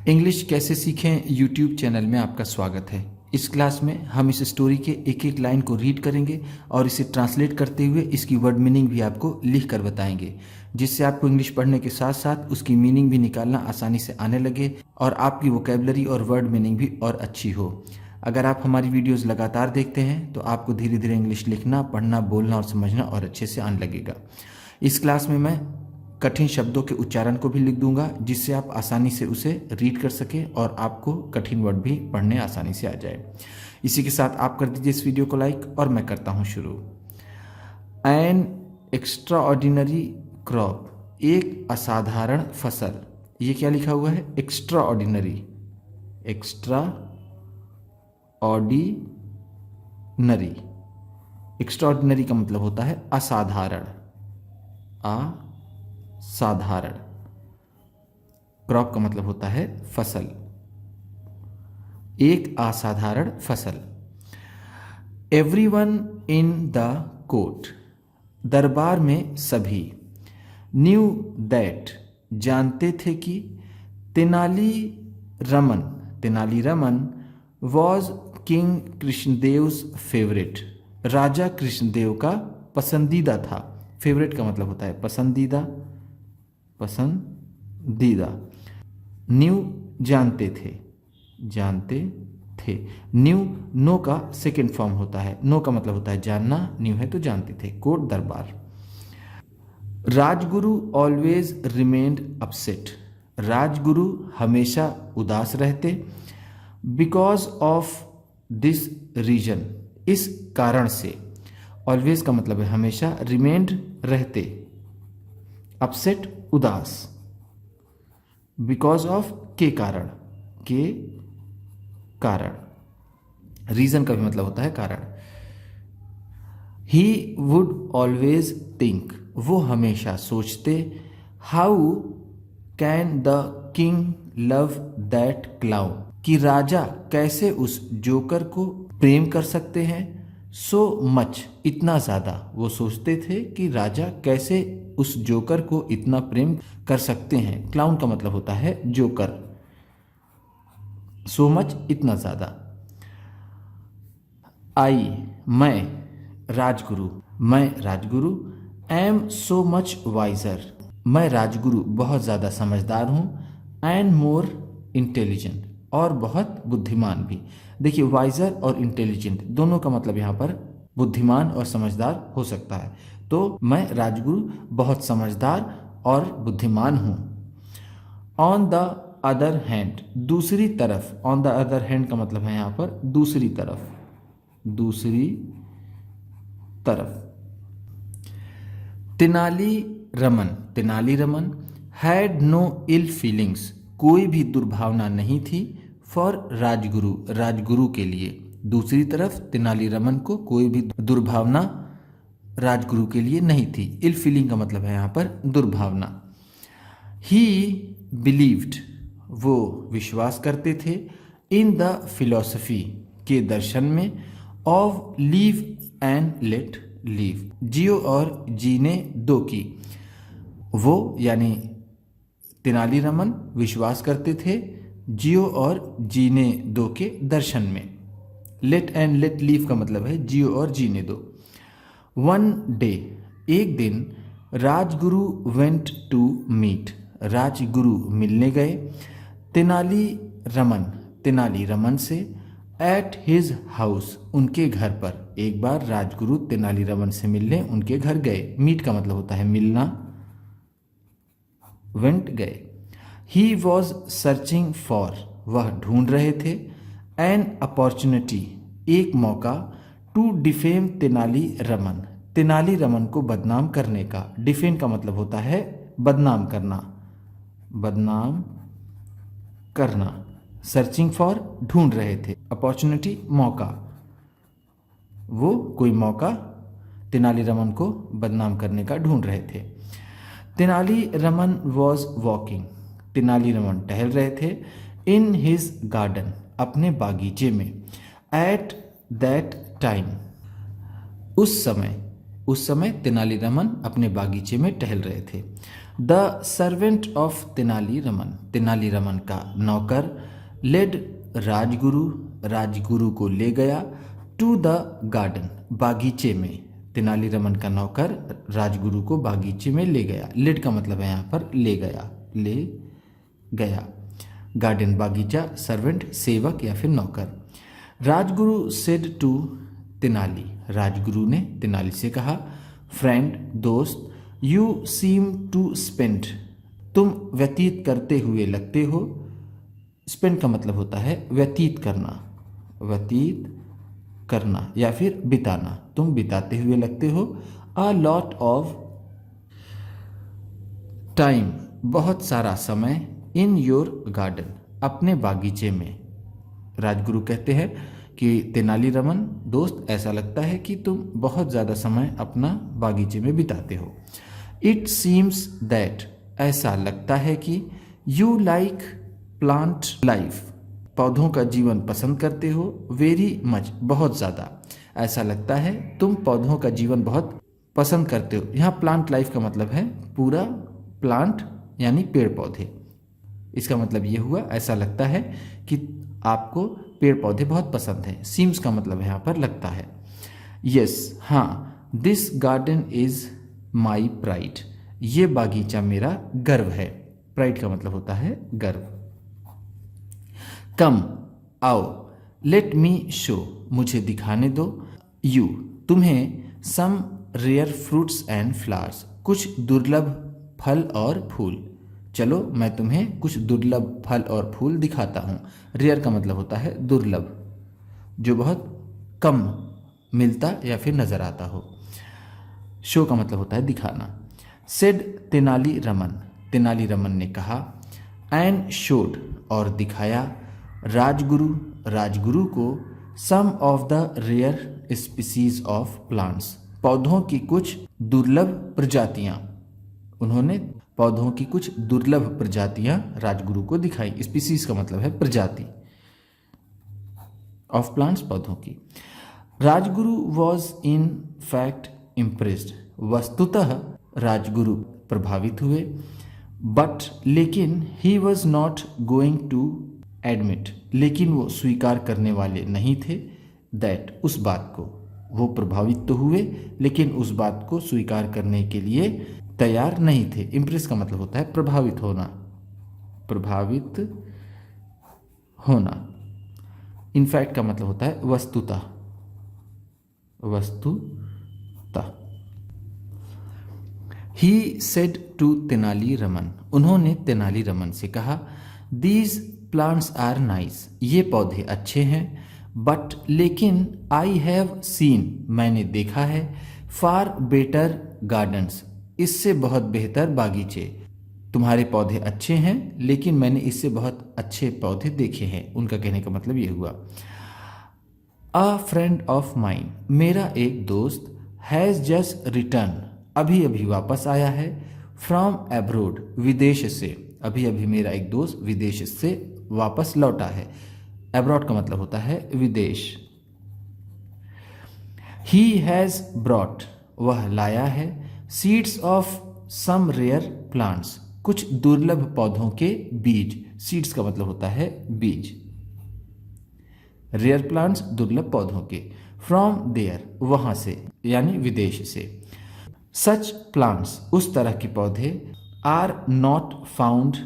English कैसे सीखें YouTube channel में आपका स्वागत है। इस क्लास में हम इस स्टोरी के एक एक लाइन को रीड करेंगे और इसे ट्रांसलेट करते हुए इसकी वर्ड मीनिंग भी आपको लिख कर बताएंगे, जिससे आपको इंग्लिश पढ़ने के साथ साथ उसकी मीनिंग भी निकालना आसानी से आने लगे और आपकी वोकैबुलरी और वर्ड मीनिंग भी और अच्छी हो। अगर आप हमारी वीडियोज़ लगातार देखते हैं तो आपको धीरे धीरे इंग्लिश लिखना, पढ़ना, बोलना और समझना और अच्छे से आने लगेगा। इस क्लास में मैं कठिन शब्दों के उच्चारण को भी लिख दूंगा, जिससे आप आसानी से उसे रीड कर सकें और आपको कठिन वर्ड भी पढ़ने आसानी से आ जाए। इसी के साथ आप कर दीजिए इस वीडियो को लाइक और मैं करता हूं शुरू। एन एक्स्ट्रा ऑर्डिनरी क्रॉप, एक असाधारण फसल। ये क्या लिखा हुआ है? Extra ordinary. Extra ordinary, extra ordinary का मतलब होता है असाधारण। साधारण। क्रॉप का मतलब होता है फसल। एक असाधारण फसल। एवरीवन इन द कोर्ट, दरबार में सभी। न्यू दैट, जानते थे कि। तेनालीरामन वॉज किंग कृष्णदेव्स फेवरेट, राजा कृष्णदेव का पसंदीदा था। फेवरेट का मतलब होता है पसंदीदा। न्यू, जानते थे। न्यू नो का सेकेंड फॉर्म होता है। नो का मतलब होता है जानना, न्यू है तो जानते थे। कोर्ट, दरबार। Rajguru always remained upset, Rajguru हमेशा उदास रहते। बिकॉज ऑफ दिस रीजन, इस कारण से। ऑलवेज का मतलब है हमेशा, रिमेन्ड रहते, अपसेट उदास। बिकॉज ऑफ के कारण। रीजन का भी मतलब होता है कारण। ही वुड ऑलवेज थिंक, वो हमेशा सोचते। How can the king love that clown, कि राजा कैसे उस जोकर को प्रेम कर सकते हैं। सो मच, इतना ज़्यादा। वो सोचते थे कि राजा कैसे उस जोकर को इतना प्रेम कर सकते हैं। क्लाउन का मतलब होता है जोकर। सो मच, इतना ज़्यादा। मैं Rajguru. Am so much wiser, मैं राजगुरु बहुत ज़्यादा समझदार हूँ। एंड मोर इंटेलिजेंट, और बहुत बुद्धिमान भी। देखिए, वाइजर और इंटेलिजेंट दोनों का मतलब यहाँ पर बुद्धिमान और समझदार हो सकता है। तो मैं राजगुरु बहुत समझदार और बुद्धिमान हूँ। ऑन द अदर हैंड, दूसरी तरफ। ऑन द अदर हैंड का मतलब है यहाँ पर दूसरी तरफ। Tenaliraman had no ill feelings, कोई भी दुर्भावना नहीं थी। फॉर राजगुरु के लिए। दूसरी तरफ तेनालीरामन को कोई भी दुर्भावना राजगुरु के लिए नहीं थी। इल फीलिंग का मतलब है यहाँ पर दुर्भावना। ही बिलीव्ड, वो विश्वास करते थे। इन द फिलॉसफी, के दर्शन में। Of live and let live, जियो और जीने दो की। वो यानी तेनालीरामन विश्वास करते थे जियो और जीने दो के दर्शन में। लेट एंड लेट लीव का मतलब है जियो और जीने दो। वन डे, एक दिन। Rajguru went to meet, Rajguru मिलने गए। तेनालीरामन से। एट हिज हाउस, उनके घर पर। एक बार राजगुरु तेनालीरामन से मिलने उनके घर गए। मीट का मतलब होता है मिलना। वेंट, गए। ही वॉज सर्चिंग फॉर, वह ढूंढ रहे थे। एन अपॉर्चुनिटी, एक मौका। टू डिफेम तेनालीरामन को बदनाम करने का। डिफेम का मतलब होता है बदनाम करना। सर्चिंग फॉर, ढूंढ रहे थे। अपॉर्चुनिटी, मौका। वो कोई मौका तेनालीरामन को बदनाम करने का ढूंढ रहे थे। तेनालीरामन वॉज वॉकिंग, तेनालीरामन टहल रहे थे। इन हिज गार्डन, अपने बागीचे में। एट दैट टाइम, उस समय तेनालीरामन अपने बागीचे में टहल रहे थे। The servant of Tenali Raman, Tenali Raman का नौकर, लेड राजगुरु, राजगुरु को ले गया, टू द गार्डन, बागीचे में। तेनालीरामन का नौकर राजगुरु को बागीचे में ले गया। लेड का मतलब है यहाँ पर ले गया, ले गया। गार्डन बागीचा, सर्वेंट सेवक या फिर नौकर। राजगुरु सेड टू तेनाली, राजगुरु ने तेनाली से कहा, फ्रेंड दोस्त, यू सीम टू स्पेंड, तुम व्यतीत करते हुए लगते हो। स्पेंड का मतलब होता है व्यतीत करना, व्यतीत करना या फिर बिताना, तुम बिताते हुए लगते हो। अ लॉट ऑफ टाइम, बहुत सारा समय, इन योर गार्डन, अपने बागीचे में। राजगुरु कहते हैं कि तेनालीरामन दोस्त, ऐसा लगता है कि तुम बहुत ज़्यादा समय अपना बागीचे में बिताते हो। इट सीम्स दैट, ऐसा लगता है कि यू लाइक प्लांट लाइफ, पौधों का जीवन पसंद करते हो। वेरी मच, बहुत ज़्यादा, ऐसा लगता है तुम पौधों का जीवन बहुत पसंद करते हो। यहाँ प्लांट लाइफ का मतलब है पूरा प्लांट यानी पेड़ पौधे। इसका मतलब ये हुआ ऐसा लगता है कि आपको पेड़ पौधे बहुत पसंद हैं। सीम्स का मतलब यहाँ पर लगता है। यस, हाँ, this garden is my pride, ये बागीचा मेरा गर्व है। प्राइड का मतलब होता है गर्व। कम, आओ, लेट मी शो, मुझे दिखाने दो, यू, तुम्हें, some rare fruits and flowers, कुछ दुर्लभ फल और फूल। चलो मैं तुम्हें कुछ दुर्लभ फल और फूल दिखाता हूँ। रेयर का मतलब होता है दुर्लभ, जो बहुत कम मिलता या फिर नजर आता हो। शो का मतलब होता है दिखाना। सेड तेनालीरामन, तेनालीरामन ने कहा, एंड शोड, और दिखाया, राजगुरु, राजगुरु को, some of the rare species of plants, पौधों की कुछ दुर्लभ प्रजातियां। उन्होंने पौधों की कुछ दुर्लभ प्रजातियां राजगुरु को दिखाई। स्पीसीज का मतलब है प्रजाति, ऑफ प्लांट्स पौधों की। Rajguru was in fact impressed, वस्तुतः राजगुरु प्रभावित हुए। बट, लेकिन, he was not going to admit, लेकिन वो स्वीकार करने वाले नहीं थे, दैट, उस बात को। वो प्रभावित तो हुए लेकिन उस बात को स्वीकार करने के लिए तैयार नहीं थे। इम्प्रेस का मतलब होता है प्रभावित होना, प्रभावित होना। इनफैक्ट का मतलब होता है वस्तुतः, वस्तुतः। ही सेड टू तेनालीरामन, उन्होंने तेनालीरामन से कहा, दीज प्लांट्स आर नाइस, ये पौधे अच्छे हैं। बट, लेकिन, आई हैव सीन, मैंने देखा है, फार बेटर गार्डन्स, इससे बहुत बेहतर बागीचे। तुम्हारे पौधे अच्छे हैं लेकिन मैंने इससे बहुत अच्छे पौधे देखे हैं। उनका कहने का मतलब ये हुआ। अ फ्रेंड ऑफ माइन, मेरा एक दोस्त, हैज़ जस्ट रिटर्न, अभी अभी वापस आया है, फ्रॉम एब्रोड, विदेश से। अभी अभी मेरा एक दोस्त विदेश से वापस लौटा है। एब्रॉड का मतलब होता है विदेश। ही हैज़ ब्रॉट, वह लाया है, seeds of some rare plants, कुछ दुर्लभ पौधों के बीज। सीड्स का मतलब होता है बीज। रेयर प्लांट्स, दुर्लभ पौधों के। फ्रॉम देयर, वहां से यानी विदेश से। सच प्लांट्स, उस तरह के पौधे, are not found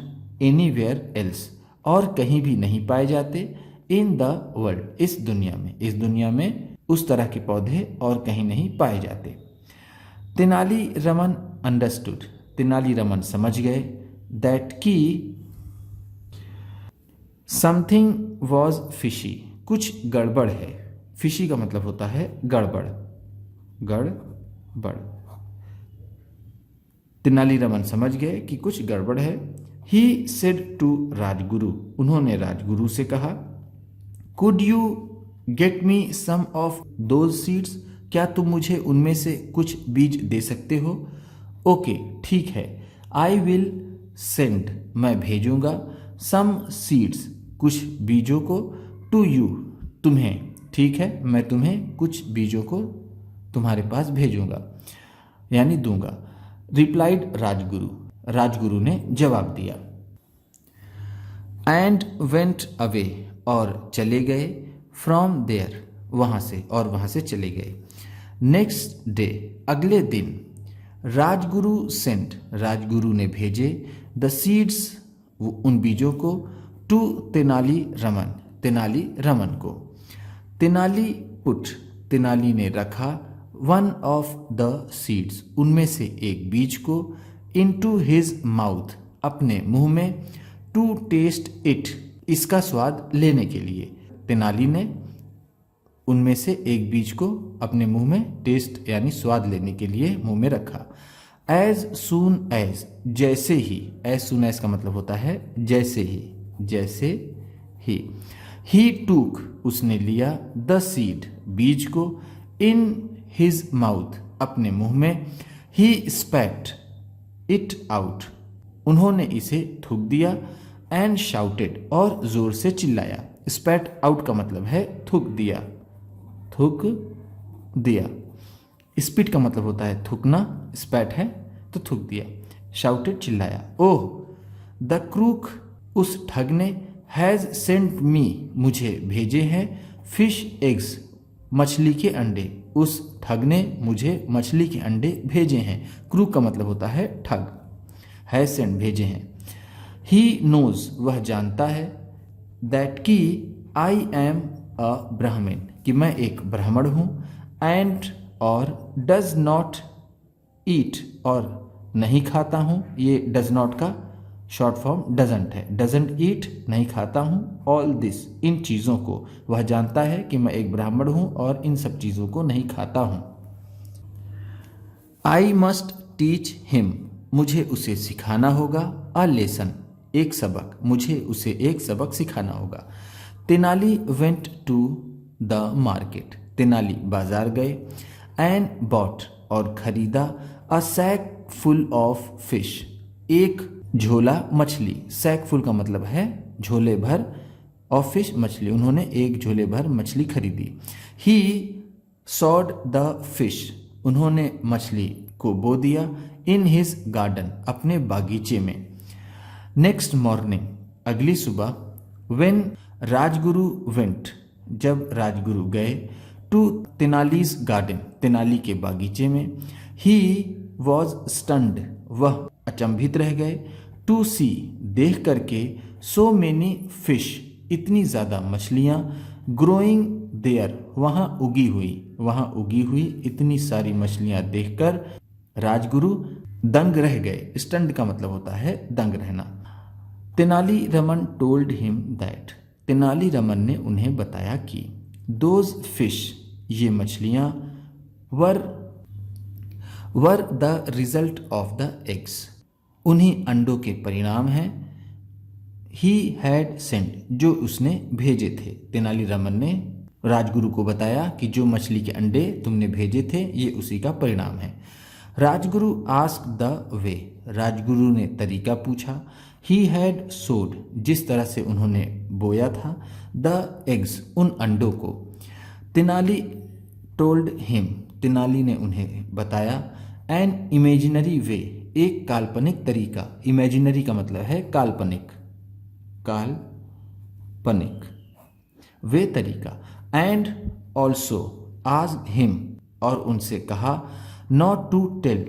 anywhere else, और कहीं भी नहीं पाए जाते, इन द वर्ल्ड, इस दुनिया में। इस दुनिया में उस तरह के पौधे और कहीं नहीं पाए जाते। तेनालीरामन अंडरस्टूड, तेनालीरामन समझ गए, दैट की समथिंग वॉज फिशी, कुछ गड़बड़ है। फिशी का मतलब होता है गड़बड़, गड़बड़। तेनालीरामन समझ गए कि कुछ गड़बड़ है। ही सेड टू राजगुरु, उन्होंने राजगुरु से कहा, could you get me some of those seeds, क्या तुम मुझे उनमें से कुछ बीज दे सकते हो। ओके, ठीक है। आई विल सेंड, मैं भेजूंगा, सम सीड्स, कुछ बीजों को, टू यू, तुम्हें। ठीक है, मैं तुम्हें कुछ बीजों को तुम्हारे पास भेजूंगा यानी दूंगा। रिप्लाइड राजगुरु, राजगुरु ने जवाब दिया। एंड वेंट अवे, और चले गए, फ्रॉम देयर, वहाँ से, और वहाँ से चले गए। नेक्स्ट डे, अगले दिन, राजगुरु सेंट, राजगुरु ने भेजे, द सीड्स, उन बीजों को, टू तेनाली रमन, तेनाली रमन को। तेनाली पुट, तेनाली ने रखा, वन ऑफ द सीड्स, उनमें से एक बीज को, इनटू हिज माउथ, अपने मुंह में, टू टेस्ट इट, इसका स्वाद लेने के लिए। तेनाली ने उनमें से एक बीज को अपने मुंह में टेस्ट यानी स्वाद लेने के लिए मुंह में रखा। एज सून एज, जैसे ही, एज सून एज का मतलब होता है जैसे ही, जैसे ही। ही टूक, उसने लिया, द सीड, बीज को, इन हिज माउथ, अपने मुंह में, ही स्पैट इट आउट, उन्होंने इसे थूक दिया, एंड शाउटेड, और जोर से चिल्लाया। स्पैट आउट का मतलब है थूक दिया, थूक दिया। स्पिट का मतलब होता है थूकना, स्पैट है तो थूक दिया। शाउटेड, चिल्लाया। ओह, द क्रूक, उस ठग ने, हैज़ सेंट मी, मुझे भेजे हैं, फिश एग्स, मछली के अंडे, उस ठग ने मुझे मछली के अंडे भेजे हैं। क्रूक का मतलब होता है ठग, हैज़ सेंट, भेजे हैं। ही नोज, वह जानता है, दैट कि आई एम अ ब्राह्मण, कि मैं एक ब्राह्मण हूँ, एंड, और, डज नॉट ईट, और नहीं खाता हूँ, ये डज नॉट का शॉर्ट फॉर्म डजंट है, डजंट ईट, नहीं खाता हूँ, ऑल दिस, इन चीज़ों को, वह जानता है कि मैं एक ब्राह्मण हूँ और इन सब चीज़ों को नहीं खाता हूँ। आई मस्ट टीच हिम, मुझे उसे सिखाना होगा, अ लेसन, एक सबक, मुझे उसे एक सबक सिखाना होगा। Tenali went to the market, Tenali बाजार गए, एंड बॉट, और खरीदा, a sack full of fish, एक झोला मछली, सैक फुल का मतलब है झोले भर, ऑफ फिश, मछली, उन्होंने एक झोले भर मछली खरीदी। ही सॉड द फिश, उन्होंने मछली को बो दिया, इन हिज गार्डन, अपने बागीचे में। नेक्स्ट मॉर्निंग, अगली सुबह, व्हेन राजगुरु वेंट, जब राजगुरु गए, टू तेनालीज गार्डन, तेनाली के बागीचे में, ही वॉज स्टन्ड, वह अचंभित रह गए, टू सी, देख करके, सो मेनी फिश, इतनी ज़्यादा मछलियाँ, ग्रोइंग देयर, वहाँ उगी हुई, वहाँ उगी हुई इतनी सारी मछलियाँ देखकर राजगुरु दंग रह गए। स्टन्ड का मतलब होता है दंग रहना। Tenali Raman told him that, Tenali Raman ने उन्हें बताया कि, दोज फिश, ये मछलियाँ, were the result of the eggs, उन्हीं अंडों के परिणाम हैं, ही हैड सेंट, जो उसने भेजे थे। तेनाली रामन ने राजगुरु को बताया कि जो मछली के अंडे तुमने भेजे थे ये उसी का परिणाम है। Rajguru ask the way, Rajguru ने तरीका पूछा। ही हैड सोड, जिस तरह से उन्होंने बोया था, द एग्स, उन अंडों को। तेनाली टोल्ड हिम, तेनाली ने उन्हें बताया। एन इमेजिनरी वे, एक काल्पनिक तरीका। इमेजिनरी का मतलब है काल्पनिक, काल्पनिक वे तरीका। एंड ऑल्सो आस्क्ड हिम, और उनसे कहा, नॉट टू टेल,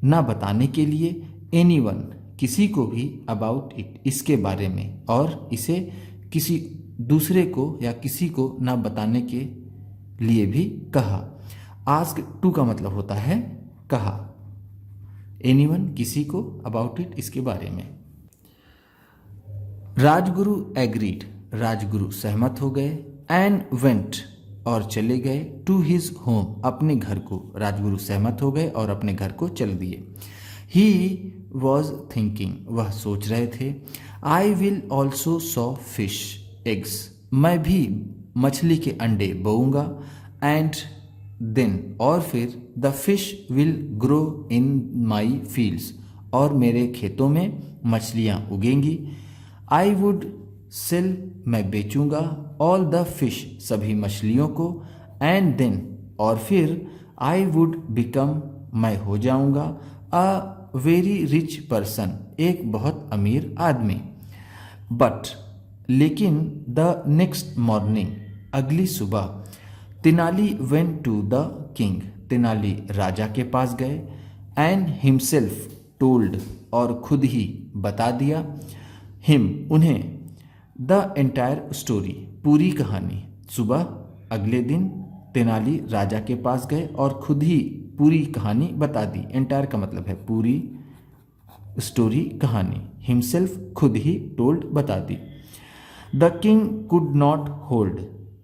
ना बताने के लिए, एनीवन, किसी को भी, अबाउट इट, इसके बारे में, और इसे किसी दूसरे को या किसी को ना बताने के लिए भी कहा। आस्क टू का मतलब होता है कहा, एनीवन, किसी को, अबाउट इट, इसके बारे में। राजगुरु एग्रीड, राजगुरु सहमत हो गए। एंड वेंट, और चले गए। टू हिज होम, अपने घर को। राजगुरु सहमत हो गए और अपने घर को चल दिए। ही वॉज थिंकिंग, वह सोच रहे थे। I will also saw fish eggs, मैं भी मछली के अंडे बोऊंगा। एंड देन, और फिर, the fish will grow in my fields, और मेरे खेतों में मछलियाँ उगेंगी। आई वुड सेल, मैं बेचूंगा। ऑल द फिश, सभी मछलियों को। एंड देन, और फिर, आई वुड बिकम, मैं हो जाऊंगा। अ वेरी रिच पर्सन, एक बहुत अमीर आदमी। बट लेकिन द नेक्स्ट मॉर्निंग, अगली सुबह, Tenali went to the king, Tenali राजा के पास गए, एंड हिमसेल्फ टोल्ड, और खुद ही बता दिया, हिम उन्हें, द एंटायर स्टोरी, पूरी कहानी। सुबह अगले दिन तेनाली राजा के पास गए और खुद ही पूरी कहानी बता दी। एंटायर का मतलब है पूरी, स्टोरी कहानी, हिमसेल्फ खुद ही टोल्ड बता दी। The king could not hold,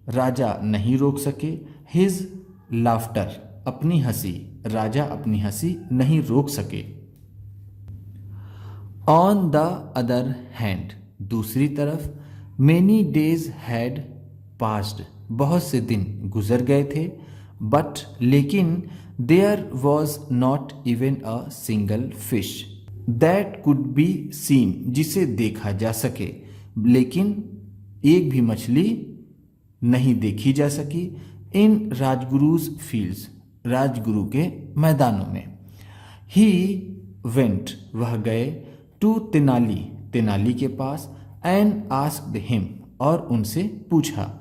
राजा नहीं रोक सके, हिज लाफ्टर, अपनी हंसी, राजा अपनी हंसी नहीं रोक सके। ऑन द अदर हैंड, दूसरी तरफ, मेनी डेज हैड पास्ड, बहुत से दिन गुजर गए थे, बट लेकिन there was not even a single fish that could be seen, जिसे देखा जा सके, लेकिन एक भी मछली नहीं देखी जा सकी। इन राजगुरुज फील्ड्स, राजगुरु के मैदानों में। ही वेंट, वह गए, टू तेनाली, तेनाली के पास, एंड आस्क्ड हिम, और उनसे पूछा,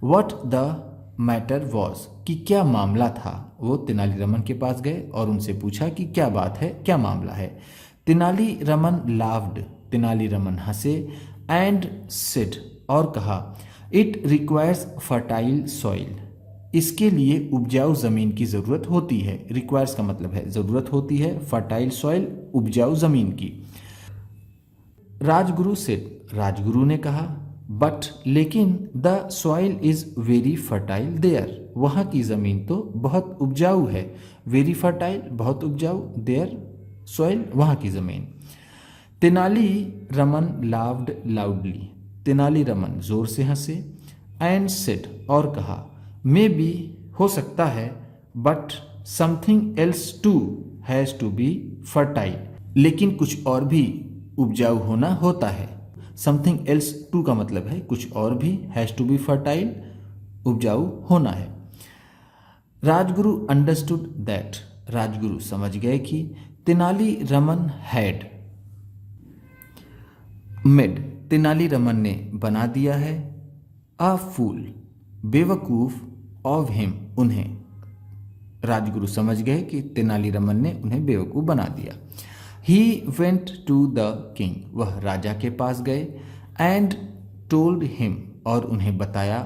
व्हाट द मैटर वॉज, कि क्या मामला था। वो तेनाली रमन के पास गए और उनसे पूछा कि क्या बात है, क्या मामला है। तेनाली रमन लाफ्ड, तेनाली रमन हंसे, एंड सेड, और कहा, इट रिक्वायर्स फर्टाइल सॉइल, इसके लिए उपजाऊ ज़मीन की ज़रूरत होती है। रिक्वायर्स का मतलब है ज़रूरत होती है, फर्टाइल सॉइल उपजाऊ ज़मीन की। राजगुरु सेड, राजगुरु ने कहा, बट लेकिन the soil is very fertile there, वहाँ की ज़मीन तो बहुत उपजाऊ है। वेरी फर्टाइल, बहुत उपजाऊ, देयर सॉइल, वहाँ की ज़मीन। तेनाली रमन लाफ्ड लाउडली, तेनाली रमन जोर से हंसे, एंड सेड, और कहा, मे बी, हो सकता है, but something else too has to be fertile, लेकिन कुछ और भी उपजाऊ होना होता है। समथिंग एल्स टू का मतलब है कुछ और भी, हैज़ टू बी फर्टाइल, उपजाऊ होना है। राजगुरु अंडरस्टूड दैट, राजगुरु समझ गए कि तेनाली रमन हैड मेड, तेनाली रमन ने बना दिया है, अ फूल, बेवकूफ, ऑफ हिम, उन्हें। राजगुरु समझ गए कि तेनाली रमन ने उन्हें बेवकूफ बना दिया। He went to the king, वह राजा के पास गए, एंड टोल्ड हिम, और उन्हें बताया,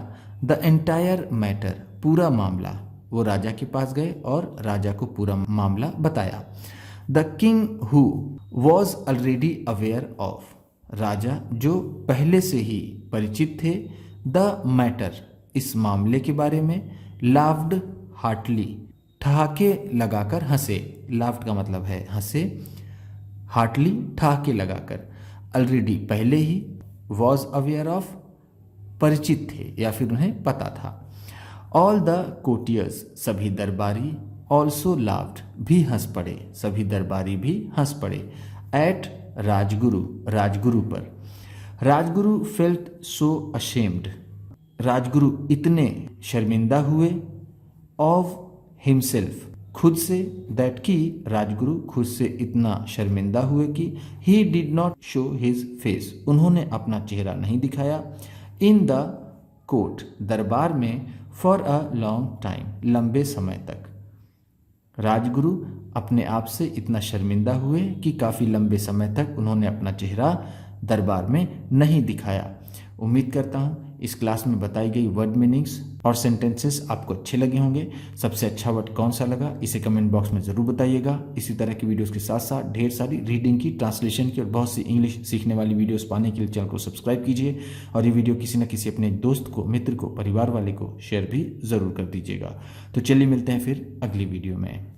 द एंटायर मैटर, पूरा मामला। वो राजा के पास गए और राजा को पूरा मामला बताया। The king who was already aware of, राजा जो पहले से ही परिचित थे, द मैटर, इस मामले के बारे में, लाफ्ड हार्टली, ठहाके लगाकर हंसे। लाफ्ड का मतलब है हंसे, हार्टली ठहाके लगाकर, ऑलरेडी पहले ही, वॉज अवेयर ऑफ परिचित थे या फिर उन्हें पता था। ऑल द कोटियर्स, सभी दरबारी, ऑल्सो लाफ्ड, भी हंस पड़े, सभी दरबारी भी हंस पड़े। एट राजगुरु, राजगुरु पर। Rajguru felt so ashamed, Rajguru इतने शर्मिंदा हुए, ऑफ हिमसेल्फ, खुद से, दैट की, राजगुरु खुद से इतना शर्मिंदा हुए कि, he did not show his face, उन्होंने अपना चेहरा नहीं दिखाया, इन द कोर्ट, दरबार में, फॉर अ लॉन्ग टाइम, लंबे समय तक। राजगुरु अपने आप से इतना शर्मिंदा हुए कि काफ़ी लंबे समय तक उन्होंने अपना चेहरा दरबार में नहीं दिखाया। उम्मीद करता हूँ इस क्लास में बताई गई वर्ड मीनिंग्स और सेंटेंसेस आपको अच्छे लगे होंगे। सबसे अच्छा वर्ड कौन सा लगा इसे कमेंट बॉक्स में ज़रूर बताइएगा। इसी तरह की वीडियोस के साथ साथ ढेर सारी रीडिंग की, ट्रांसलेशन की और बहुत सी इंग्लिश सीखने वाली वीडियोस पाने के लिए चैनल को सब्सक्राइब कीजिए और ये वीडियो किसी न किसी अपने दोस्त को, मित्र को, परिवार वाले को शेयर भी ज़रूर कर दीजिएगा। तो चलिए मिलते हैं फिर अगली वीडियो में।